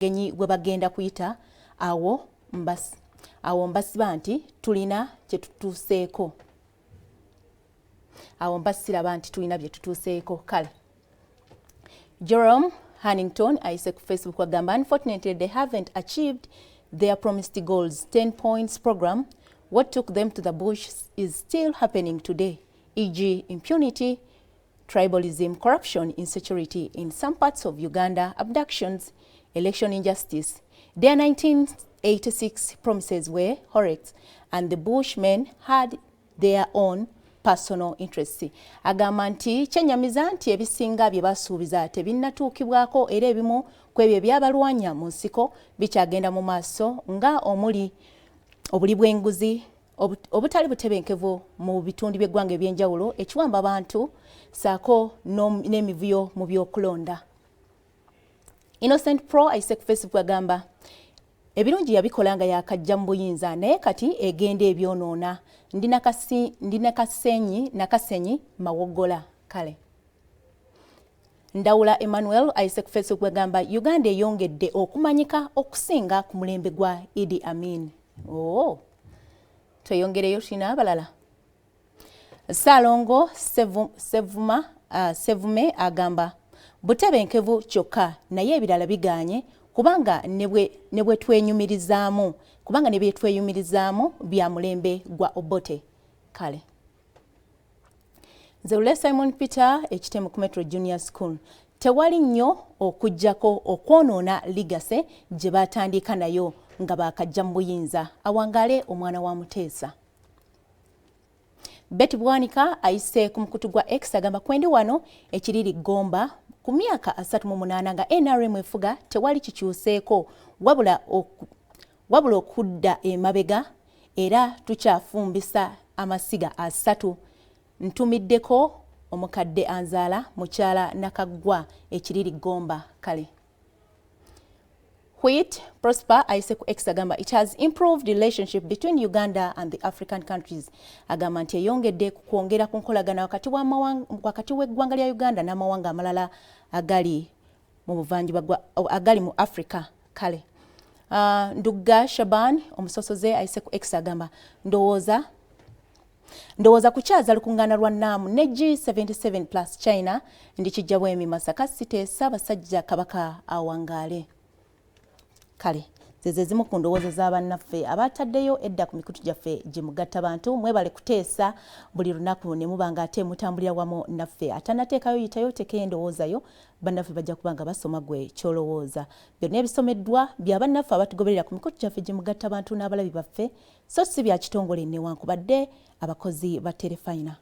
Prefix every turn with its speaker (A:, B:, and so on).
A: genyi we bagenda kuyita awo mbasiba nti tulina kye tutuuseeko. Awo mbasiraba nti tulina bye tutuuseeko. Kale Jerome Hannington ayise ku Facebook agamba, unfortunately they haven't achieved their promised goals. 10 points program, what took them to the bush is still happening today, e.g. impunity, tribalism, corruption, insecurity in some parts of Uganda, abductions, election injustice. Their 1986 promises were horrors and the Bushmen had their own personal interests. Agamba nti kyenyamiza nti ebisinga bye basuubiza tebinnatuukibwako era ebimu ku ebyo ebyabalwanya mu nsiko bikyagenda mu maaso nga omuli obuli bw'enguzi obutali butebenkevu mu bitundu by'eggwanga eby'enjawulo ekiwamba abantu saako n'emivuyo mu by'okulonda. Innocent Pro ayise ku Facebook agamba ebirungi yabikola nga yakajja mu Buyinza naye kati egenda ebyonoona. Ndina kasenyi mawogola. Kale Ndawula Emmanuel ayise ku Facebook agamba Uganda eyongedde okumanyika okusinga ku mulembe gwa Idi Amin. Tweyongereyo tina abalala. Salongo Sevume agamba butebenkevu kyokka naye ebirala biganye kubanga ne bwe tweyumirizaamu bya mulembe gwa Obote. Kale Zeule Simon Peter ekitemu ku Metro Junior School tewali nnyo okujjako okwonoona ligase gye batandika nayo nga bakajja mu Buyinza awangale omwana wa Muteesa. Betty Bwanika ayise ku mukutu gwa X agamba kwendi wano ekiriri Gomba ku myaka 38 nga NRM efuga tewali kikyuseeko wabula okudda emabega era tukyafumbisa amasiga 3 ntumiddeko omukadde anzaala mukyala Nakaggwa ekiriri Gomba. Kale Wheat Prosper ayise ku X agamba it has improved relationship between Uganda and the African countries. Agamba nti eyongedde kwongera ku nkolagana wakati w'eggwanga lya Uganda n'amawanga amalala agali mu Africa. Kale Ndugga Shaban omusosoze ayise ku X agamba ndowooza kukyaza lukuŋŋaana lwa NAM ne G77 plus China ndikijja bwemi Masaka City Ssaabasajja Kabaka awangaale. Kale zeze zimu ku ndowooza z'abannaffe abataddeyo edda ku mikutu gyaffe gye mugatta bantu mwebale kuteesa buli lunaku ne mubanga ate mutambulira wamu naffe atanateekayo yitayo tekeyo endowoozayo bannaffe bajja kubanga basoma gwe kyolowooza. Byonna ebisomeddwa bya bannaffe abatugoberera ku mikutu gyaffe gye mugatta bantu n'abalabi baffe so si bya kitongole newankubadde abakozi ba Terefayina.